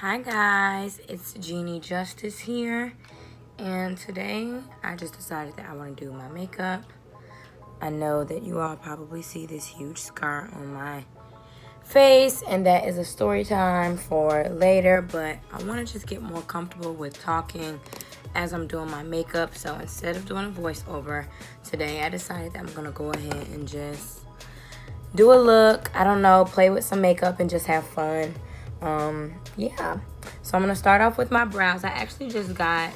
Hi guys, it's Genie Justice here, and today I just decided that I want to do my makeup. I know that you all probably see this huge scar on my face, and that is a story time for later, but I want to just get more comfortable with talking as I'm doing my makeup. So instead of doing a voiceover today, I decided that I'm going to go ahead and just do a look, I don't know, play with some makeup and just have fun. Yeah, so I'm gonna start off with my brows. I actually just got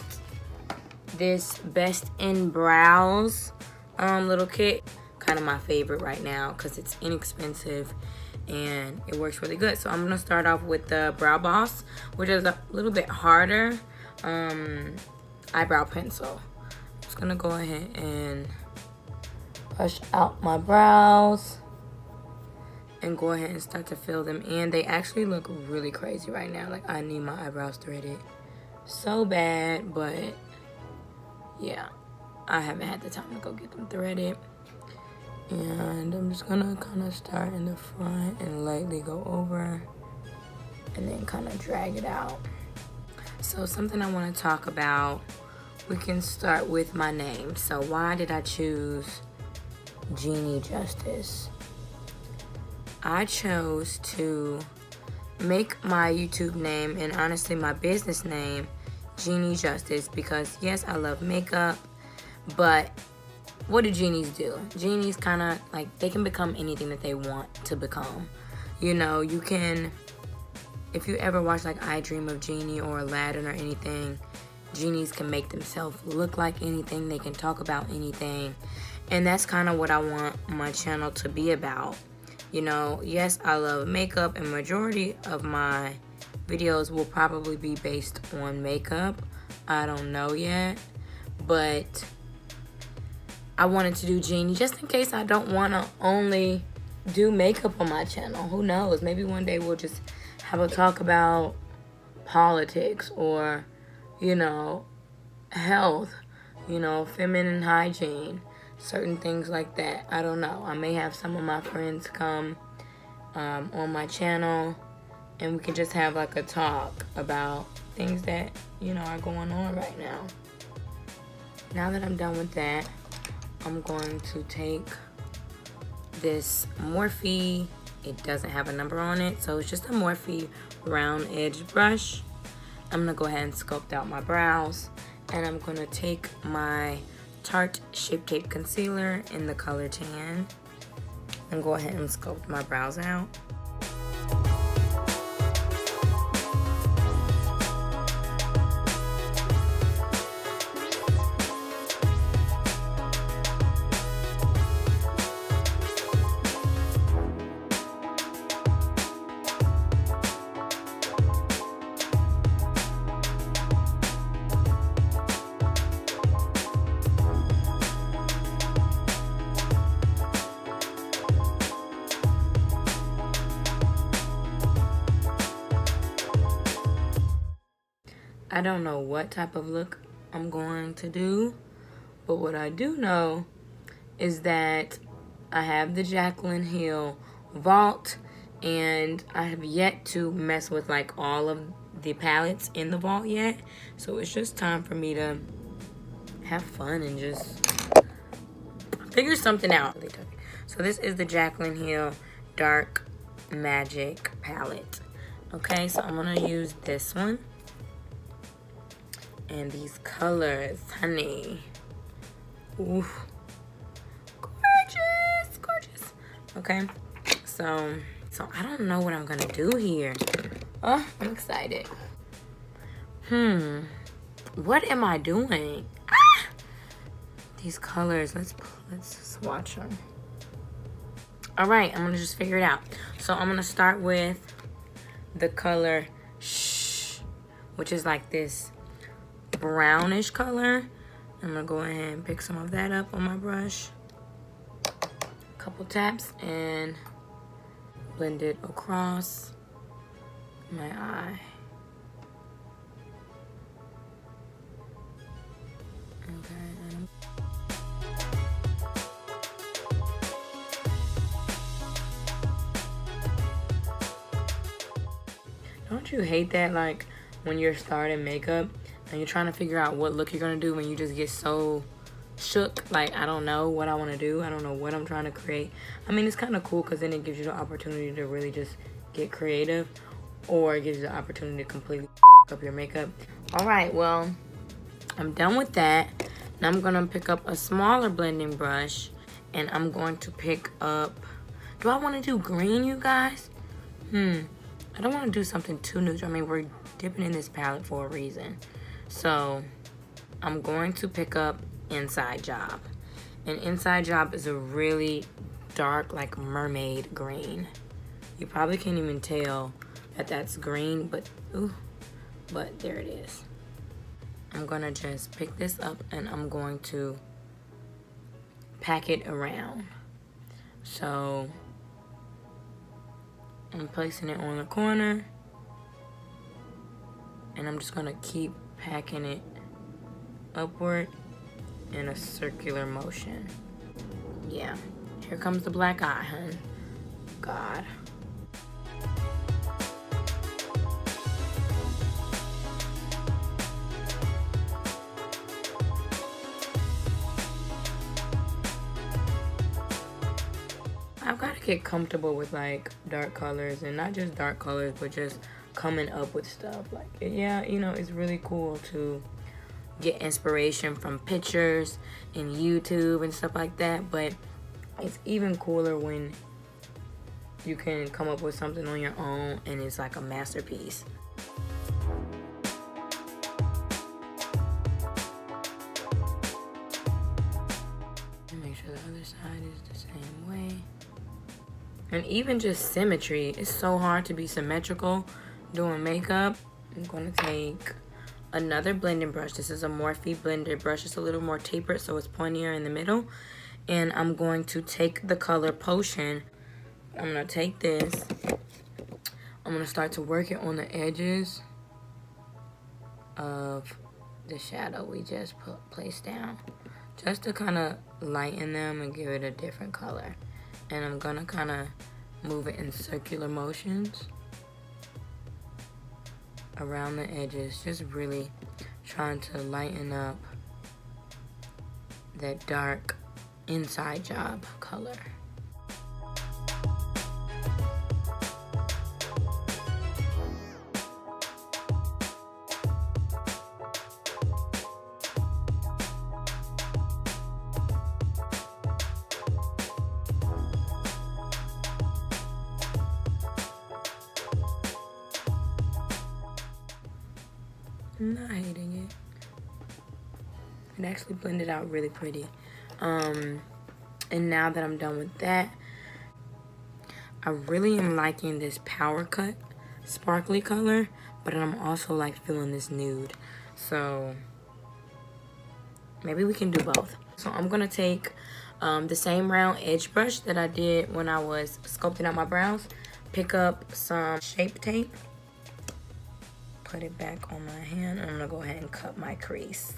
this Best in Brows little kit, kind of my favorite right now because it's inexpensive and it works really good. So I'm gonna start off with the Brow Boss, which is a little bit harder eyebrow pencil. I'm just gonna go ahead and brush out my brows and go ahead and start to fill them in. They actually look really crazy right now. Like, I need my eyebrows threaded so bad, but yeah, I haven't had the time to go get them threaded. And I'm just gonna kind of start in the front and lightly go over and then kind of drag it out. So something I want to talk about, we can start with my name. So why did I choose Genie Justice? I chose to make my YouTube name and honestly my business name Genie Justice because yes, I love makeup, but what do genies do? Genies kind of like, they can become anything that they want to become. You know, you can, if you ever watch like I Dream of Genie or Aladdin or anything, genies can make themselves look like anything. They can talk about anything. And that's kind of what I want my channel to be about. You know, yes, I love makeup, and majority of my videos will probably be based on makeup. I don't know yet, but I wanted to do Genie just in case I don't want to only do makeup on my channel. Who knows? Maybe one day we'll just have a talk about politics or, you know, health, you know, feminine hygiene. Certain things like that. I don't know. I may have some of my friends come on my channel and we can just have like a talk about things that, you know, are going on right now. Now that I'm done with that, I'm going to take this Morphe. It doesn't have a number on it, so it's just a Morphe round edge brush. I'm gonna go ahead and sculpt out my brows, and I'm gonna take my Tarte Shape Tape Concealer in the color Tan and go ahead and sculpt my brows out. I don't know what type of look I'm going to do, but what I do know is that I have the Jaclyn Hill Vault, and I have yet to mess with like all of the palettes in the vault yet. So it's just time for me to have fun and just figure something out. So this is the Jaclyn Hill Dark Magic palette. Okay, so I'm gonna use this one. And these colors, honey. Ooh. Gorgeous, gorgeous. Okay, so I don't know what I'm gonna do here. Oh, I'm excited. What am I doing? Ah! These colors, let's swatch them. All right, I'm gonna just figure it out. So I'm gonna start with the color Shh, which is like this brownish color. I'm gonna go ahead and pick some of that up on my brush, a couple taps, and blend it across my eye. Okay. Don't you hate that, like, when you're starting makeup and you're trying to figure out what look you're gonna do when you just get so shook? Like, I don't know what I want to do. I don't know what I'm trying to create. I mean, it's kind of cool because then it gives you the opportunity to really just get creative, or it gives you the opportunity to completely up your makeup. All right, well, I'm done with that. Now I'm gonna pick up a smaller blending brush, and I'm going to pick up, do I want to do green, you guys? I don't want to do something too neutral. I mean, we're dipping in this palette for a reason. So I'm going to pick up Inside Job. And Inside Job is a really dark, like mermaid green. You probably can't even tell that that's green, but there it is. I'm gonna just pick this up and I'm going to pack it around. So I'm placing it on the corner, and I'm just gonna keep packing it upward in a circular motion. Yeah, here comes the black eye, hun. God. I've got to get comfortable with like dark colors, and not just dark colors, but just coming up with stuff. Like, yeah, you know, it's really cool to get inspiration from pictures and YouTube and stuff like that, but it's even cooler when you can come up with something on your own and it's like a masterpiece. Make sure the other side is the same way. And even just symmetry, it's so hard to be symmetrical doing makeup. I'm gonna take another blending brush. This is a Morphe blended brush. It's a little more tapered, so it's pointier in the middle. And I'm going to take the color Potion. I'm gonna take this. I'm gonna start to work it on the edges of the shadow we just placed down, just to kind of lighten them and give it a different color. And I'm gonna kind of move it in circular motions around the edges, just really trying to lighten up that dark Inside Job color. I'm not hating it. It actually blended out really pretty. And now that I'm done with that, I really am liking this Power Cut sparkly color, but I'm also like feeling this nude. So maybe we can do both. So I'm gonna take the same round edge brush that I did when I was sculpting out my brows, pick up some Shape Tape, put it back on my hand, and I'm gonna go ahead and cut my crease.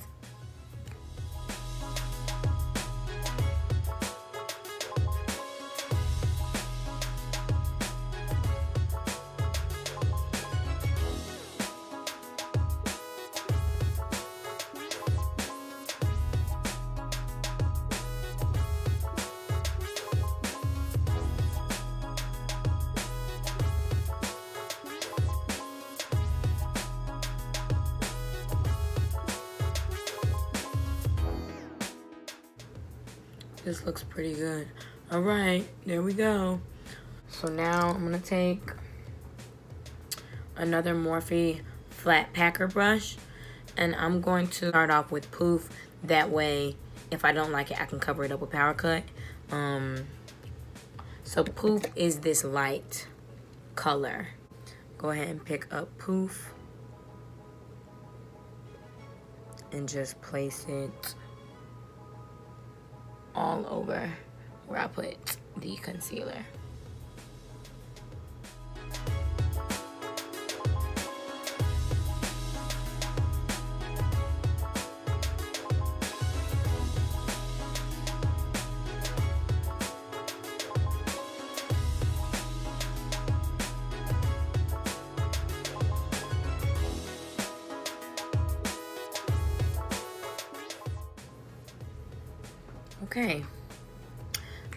This looks pretty good. All right, there we go. So now I'm gonna take another Morphe flat packer brush, and I'm going to start off with Poof. That way, if I don't like it, I can cover it up with Power Cut. So Poof is this light color. Go ahead and pick up Poof and just place it all over where I put the concealer. Okay.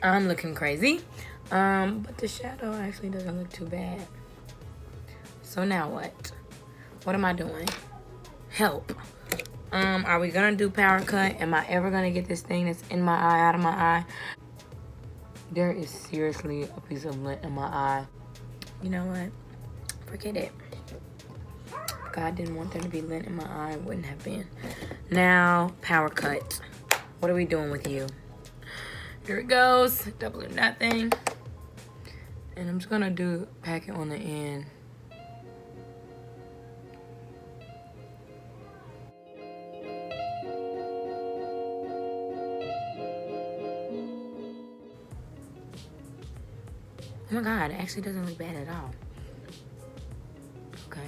I'm looking crazy. But the shadow actually doesn't look too bad. So now what? What am I doing? Help. Are we gonna do power cut? Am I ever gonna get this thing that's in my eye out of my eye? There is seriously a piece of lint in my eye. You know what? Forget it. If God didn't want there to be lint in my eye, it wouldn't have been. Now, power cut. What are we doing with you? Here it goes. Double or nothing. And I'm just gonna pack it on the end. Oh my God, it actually doesn't look bad at all. Okay.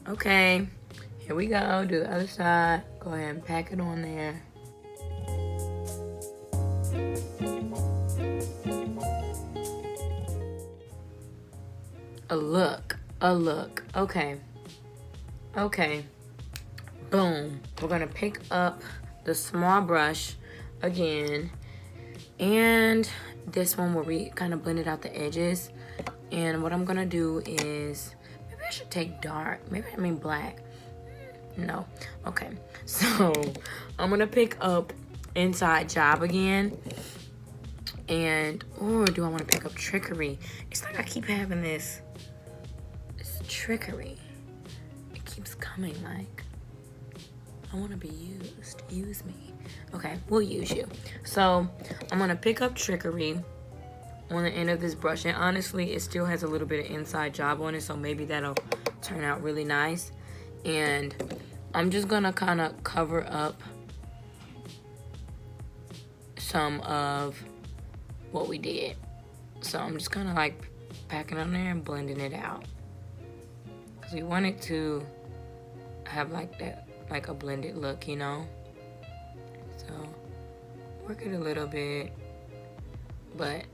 Okay, here we go. Do the other side. Go ahead and pack it on there. A look. Okay. Okay. Boom. We're gonna pick up the small brush again. And this one where we kind of blended out the edges. And what I'm gonna do is, maybe I should take dark. Maybe I mean black. No. Okay. So I'm gonna pick up Inside Job again. And, or do I want to pick up Trickery? It's like I keep having this trickery. It keeps coming like, I want to be used. Use me. Okay, we'll use you. So I'm going to pick up Trickery on the end of this brush. And honestly, it still has a little bit of Inside Job on it. So maybe that'll turn out really nice. And I'm just going to kind of cover up some of what we did. So I'm just kind of like packing on there and blending it out. Because we want it to have like that, like a blended look, you know? So work it a little bit. But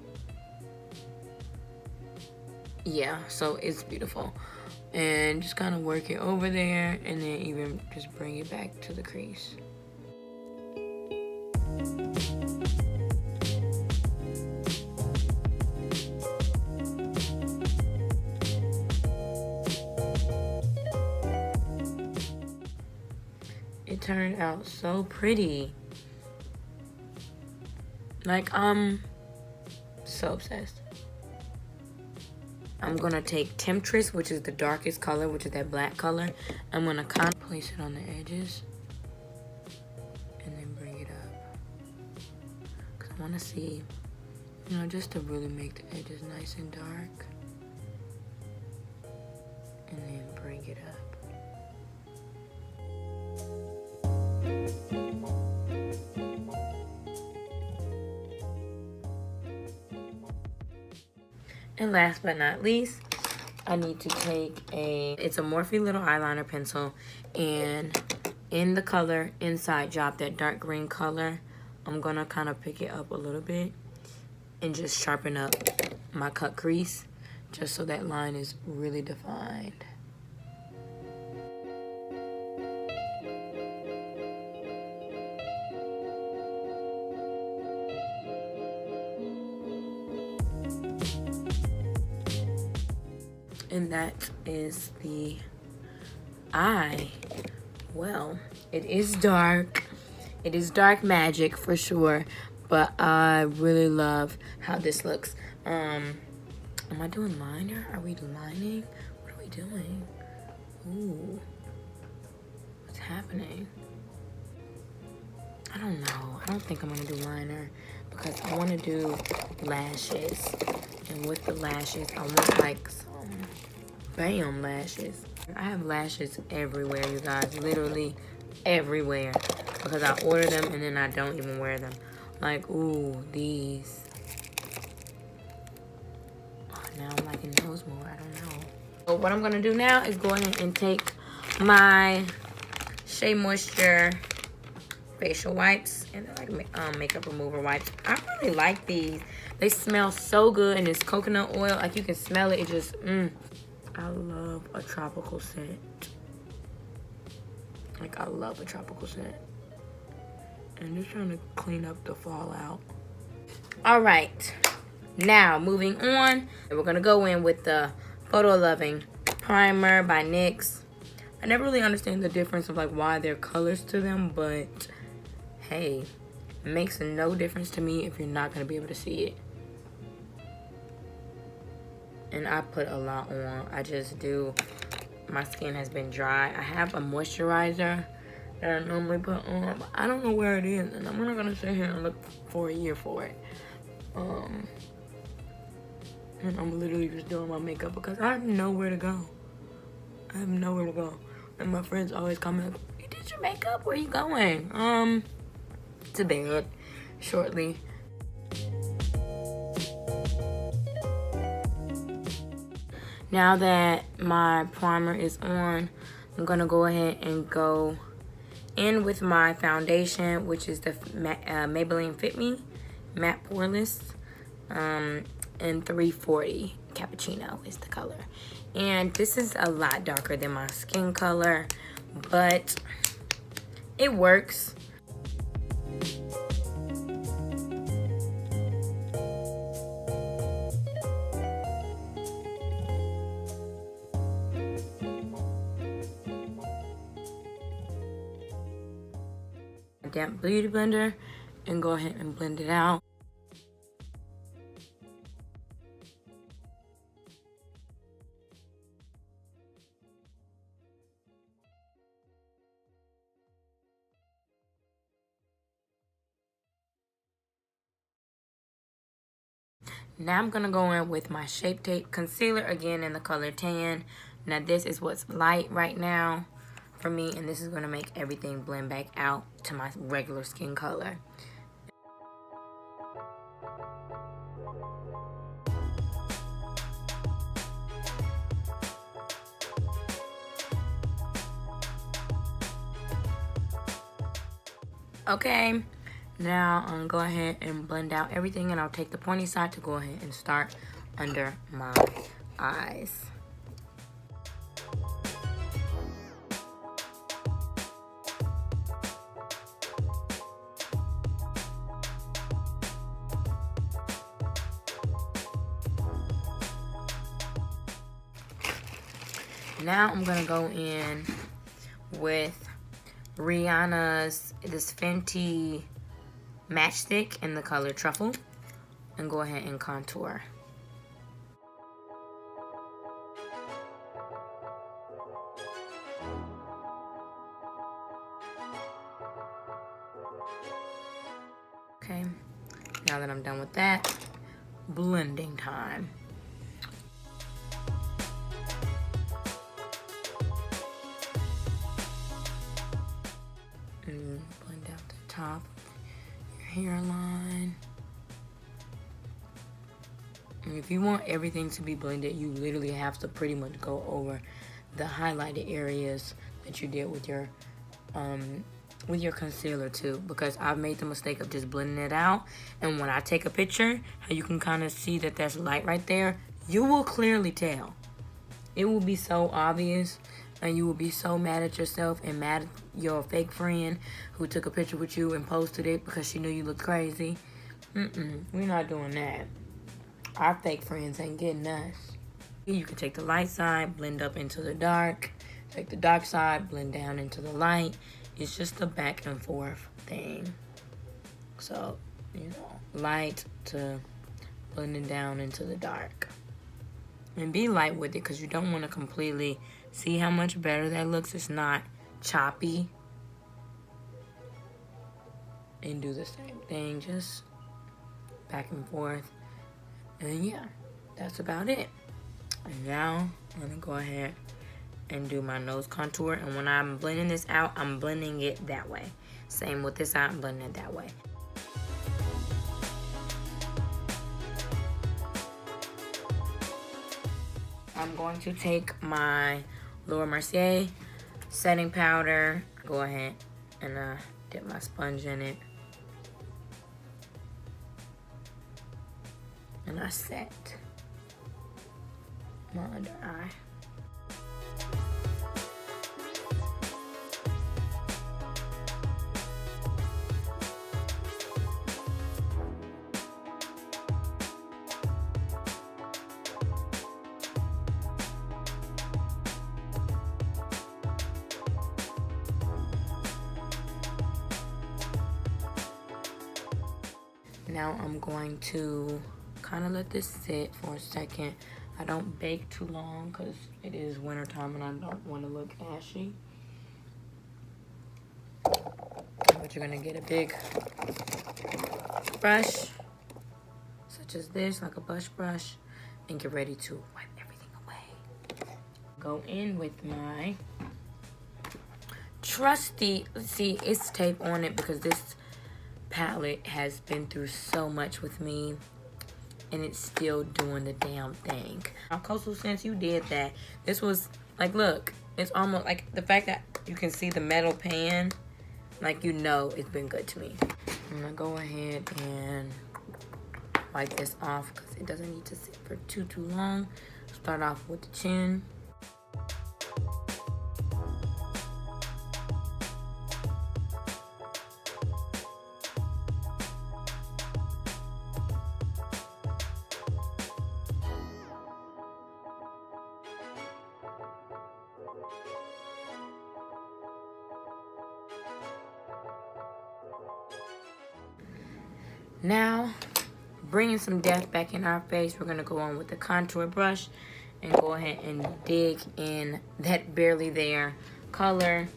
yeah, so it's beautiful. And just kind of work it over there and then even just bring it back to the crease. It turned out so pretty. Like, I'm so obsessed. I'm gonna take Temptress, which is the darkest color, which is that black color. I'm gonna kind of place it on the edges and then bring it up. Cause I wanna see, you know, just to really make the edges nice and dark. And then bring it up. And last but not least, I need to take it's a Morphe little eyeliner pencil, and in the color Inside Job, that dark green color, I'm gonna kind of pick it up a little bit and just sharpen up my cut crease just so that line is really defined. And that is the eye. Well, it is dark. It is dark magic for sure. But I really love how this looks. Am I doing liner? Are we lining? What are we doing? Ooh. What's happening? I don't know. I don't think I'm gonna do liner because I want to do lashes. And with the lashes, I want like some bam lashes. I have lashes everywhere, you guys. Literally everywhere. Because I order them and then I don't even wear them. Like, ooh, these. Oh, now I'm liking those more. I don't know. So what I'm going to do now is go ahead and take my Shea Moisture facial wipes, and they're like makeup remover wipes. I really like these. They smell so good, and it's coconut oil. Like, you can smell it. It just, I love a tropical scent. Like, I love a tropical scent. And just trying to clean up the fallout. All right. Now, moving on. We're going to go in with the Photo Loving Primer by NYX. I never really understand the difference of, like, why there are colors to them. But, hey, it makes no difference to me if you're not going to be able to see it. And I put a lot on. I just do. My skin has been dry. I have a moisturizer that I normally put on, but I don't know where it is, and I'm not gonna sit here and look for a year for it. And I'm literally just doing my makeup because I have nowhere to go. I have nowhere to go. And my friends always comment, "You did your makeup? Where are you going?" To bed shortly. Now that my primer is on, I'm gonna go ahead and go in with my foundation, which is the Maybelline Fit Me Matte Poreless in 340 Cappuccino is the color. And this is a lot darker than my skin color, but it works. Damp beauty blender and go ahead and blend it out. Now I'm gonna go in with my Shape Tape concealer again in the color Tan. Now this is what's light right now for me, and this is gonna make everything blend back out to my regular skin color. Okay, now I'm gonna go ahead and blend out everything, and I'll take the pointy side to go ahead and start under my eyes. Now I'm gonna go in with Rihanna's this Fenty Matchstick in the color Truffle and go ahead and contour. Okay, now that I'm done with that, blending time. And blend out the top of your hairline. And if you want everything to be blended, you literally have to pretty much go over the highlighted areas that you did with your concealer too, because I've made the mistake of just blending it out, and when I take a picture, how you can kind of see that that's light right there, you will clearly tell. It will be so obvious, and you will be so mad at yourself and mad at your fake friend who took a picture with you and posted it because she knew you looked crazy. We're not doing that. Our fake friends ain't getting us. You can take the light side, blend up into the dark. Take the dark side, blend down into the light. It's just a back and forth thing. So, you know, light to blending down into the dark. And be light with it because you don't want to completely see how much better that looks. It's not choppy. And do the same thing, just back and forth. And yeah, that's about it. And now I'm gonna go ahead and do my nose contour. And when I'm blending this out, I'm blending it that way. Same with this side, I'm blending it that way. I'm going to take my Laura Mercier setting powder, go ahead and Dip my sponge in it. And I set my under eye. Now I'm going to kind of let this sit for a second. I don't bake too long because it is winter time and I don't want to look ashy. But you're gonna get a big brush, such as this, like a blush brush, and get ready to wipe everything away. Go in with my trusty, see, it's tape on it because this palette has been through so much with me and it's still doing the damn thing. Now, Coastal, since you did that, this was like, look, it's almost like the fact that you can see the metal pan, like, you know it's been good to me. I'm gonna go ahead and wipe this off because it doesn't need to sit for too long. Start off with the chin. Now, bringing some depth back in our face, we're going to go on with the contour brush and go ahead and dig in that barely there color.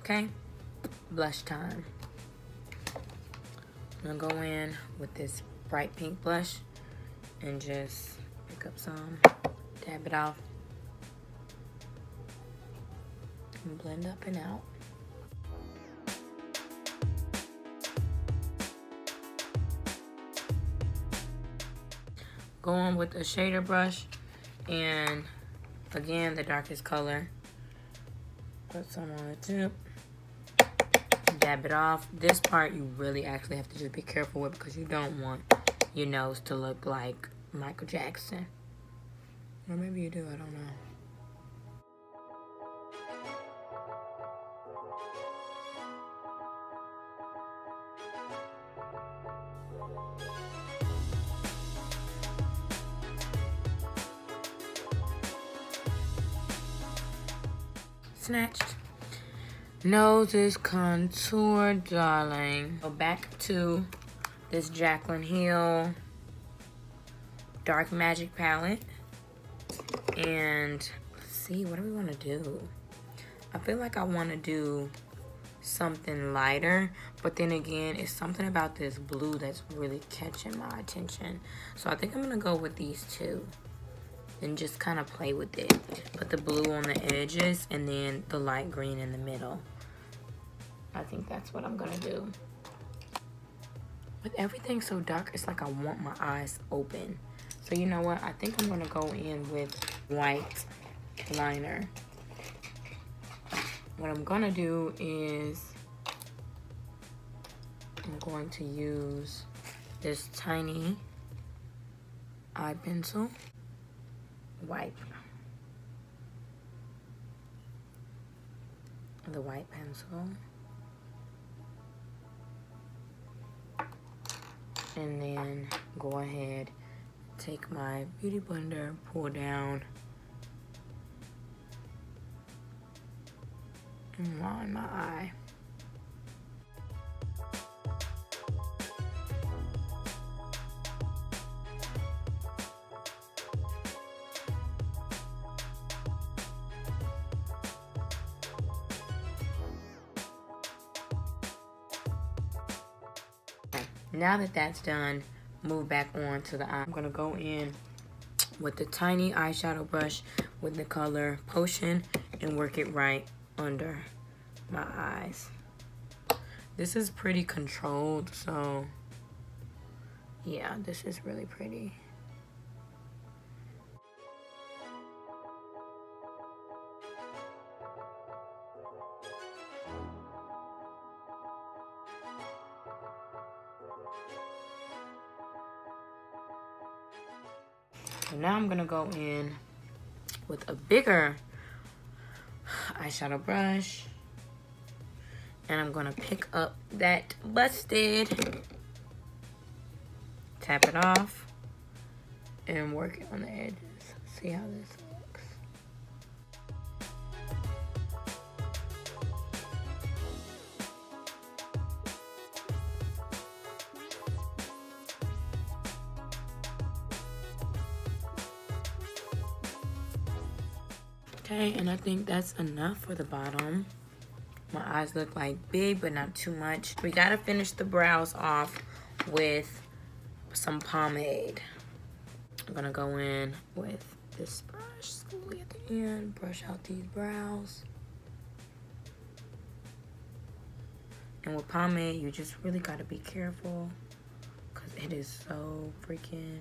Okay, blush time. I'm gonna go in with this bright pink blush and just pick up some, dab it off, and blend up and out. Go on with a shader brush and again the darkest color. Put some on the tip. Dab it off. This part you really actually have to just be careful with because you don't want your nose to look like Michael Jackson. Or maybe you do, I don't know. Snatched. Nose is contoured, darling. Go back to this Jaclyn Hill Dark Magic palette. And let's see, what do we want to do? I feel like I want to do something lighter, but then again, it's something about this blue that's really catching my attention. So I think I'm going to go with these two and just kind of play with it. Put the blue on the edges and then the light green in the middle. I think that's what I'm gonna do. With everything so dark, it's like I want my eyes open. So you know what? I think I'm gonna go in with white liner. What I'm gonna do is I'm going to use this tiny eye pencil. Wipe the white pencil. And then go ahead, take my beauty blender, pull down, and line my eye. Now that that's done, move back on to the eye. I'm gonna go in with the tiny eyeshadow brush with the color Potion and work it right under my eyes. This is pretty controlled, so yeah, this is really pretty. So now I'm gonna go in with a bigger eyeshadow brush, and I'm gonna pick up that Busted, tap it off, and work it on the edges. See how this looks. Okay, and I think that's enough for the bottom. My eyes look like big, but not too much. We gotta finish the brows off with some pomade. I'm gonna go in with this brush slowly at the end, brush out these brows. And with pomade, you just really gotta be careful because it is so freaking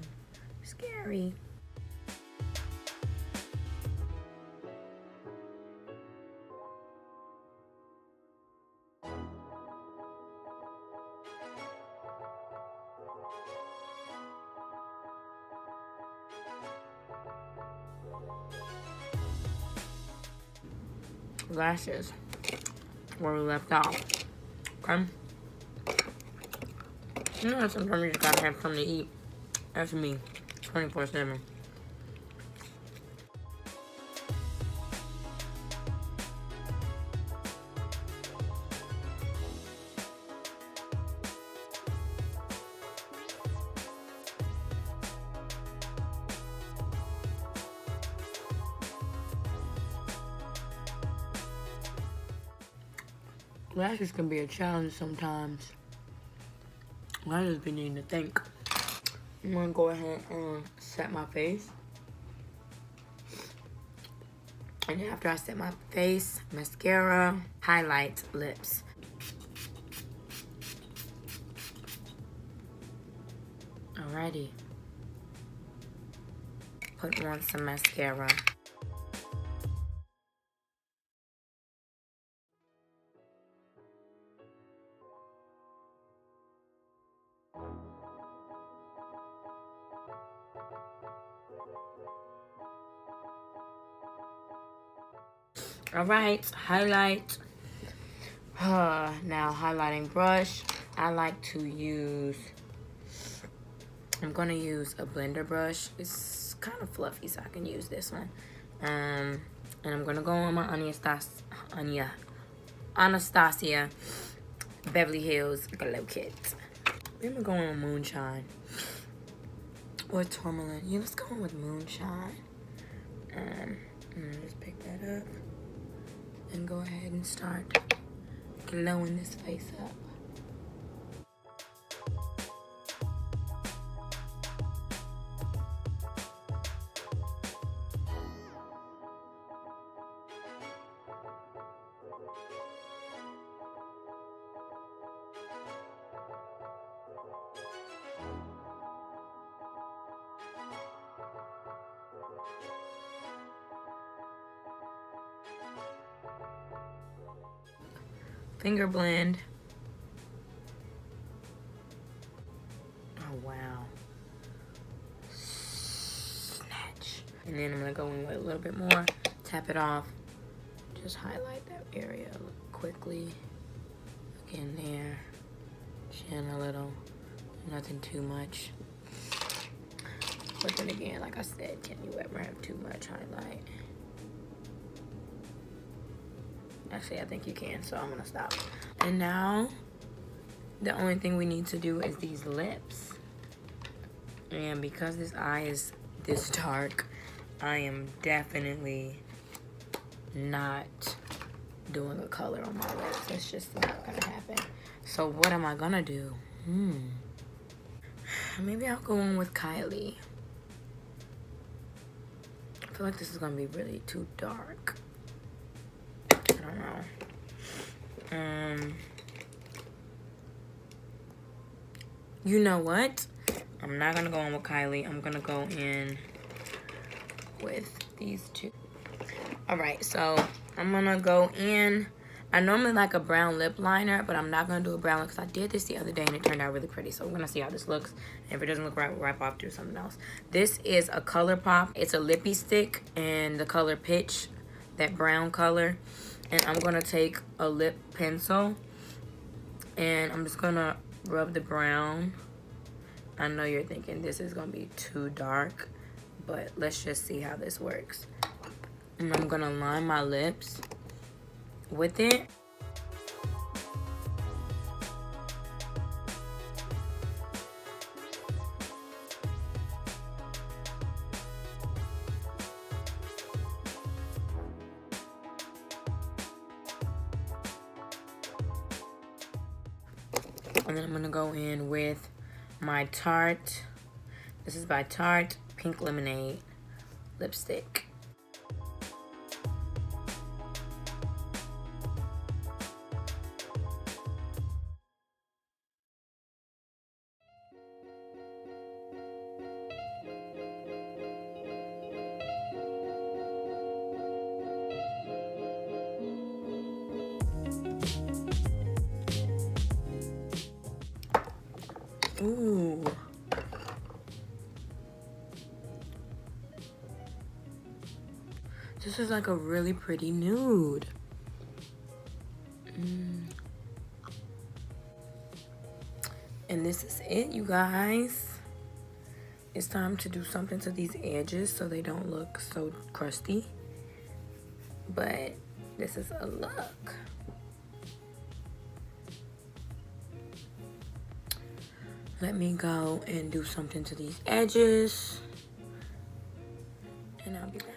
scary. Lashes, where we left off. Okay? You know, sometimes you just gotta have something to eat. That's me, 24/7. Lashes can be a challenge sometimes. I just be needing to think. I'm gonna go ahead and set my face. And after I set my face, mascara, highlight, lips. Alrighty. Put on some mascara. All right, highlight. Now highlighting brush. I like to use, I'm gonna use a blender brush. It's kind of fluffy, so I can use this one. And I'm gonna go on my Anastasia Beverly Hills Glow Kit. Then we're going on Moonshine or Tourmaline. Yeah, let's go on with Moonshine. I'm gonna just pick that up and go ahead and start glowing this face up. Finger blend. Oh, wow. Snatch. And then I'm gonna go in with a little bit more, tap it off, just highlight that area quickly. Again there, chin a little, nothing too much. But then again, like I said, can you ever have too much highlight? Actually, I think you can, so I'm gonna stop. And now, the only thing we need to do is these lips. And because this eye is this dark, I am definitely not doing a color on my lips. It's just not gonna happen. So what am I gonna do? Maybe I'll go on with Kylie. feel like this is gonna be really too dark. I don't know. You know what? I'm not gonna go in with Kylie. I'm gonna go in with these two. All right, so I'm gonna go in. I normally like a brown lip liner, but I'm not gonna do a brown because I did this the other day and it turned out really pretty. So we're gonna see how this looks. And if it doesn't look right, we'll wipe off, do something else. This is a ColourPop. It's a lippy stick and the color Pitch, that brown color. And I'm gonna take a lip pencil and I'm just gonna rub the brown. I know you're thinking this is gonna be too dark, but let's just see how this works. And I'm gonna line my lips with it. And then I'm gonna go in with my Tarte. This is by Tarte Pink Lemonade lipstick. Ooh. This is like a really pretty nude. And this is it, you guys. It's time to do something to these edges so they don't look so crusty. But this is a look. Let me go and do something to these edges. And I'll be back.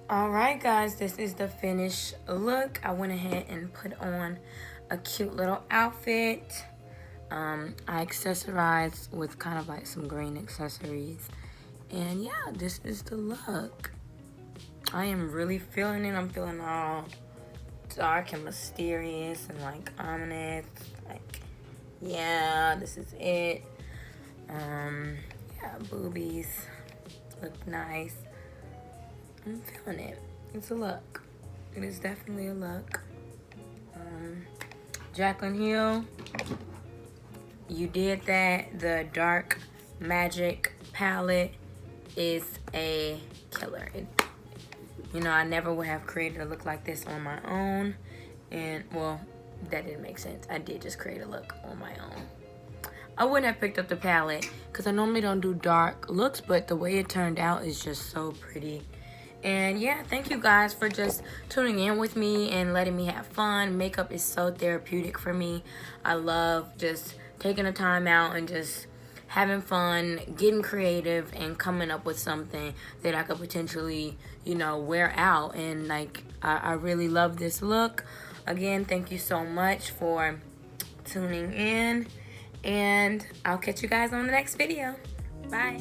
All right, guys, this is the finished look. I went ahead and put on a cute little outfit. I accessorized with kind of like some green accessories. And yeah, this is the look. I am really feeling it. I'm feeling all dark and mysterious and like ominous. Like, yeah, this is it. Yeah, boobies look nice. I'm feeling it. It's a look. It is definitely a look. Jaclyn Hill, you did that. The Dark Magic palette is a killer. You know, I never would have created a look like this on my own. And, well, that didn't make sense. I did just create a look on my own. I wouldn't have picked up the palette because I normally don't do dark looks, but the way it turned out is just so pretty. And yeah, thank you guys for just tuning in with me and letting me have fun. Makeup is so therapeutic for me. I love just taking the time out and just having fun, getting creative, and coming up with something that I could potentially, you know, wear out. And like, I really love this look. Again, thank you so much for tuning in. And I'll catch you guys on the next video. Bye.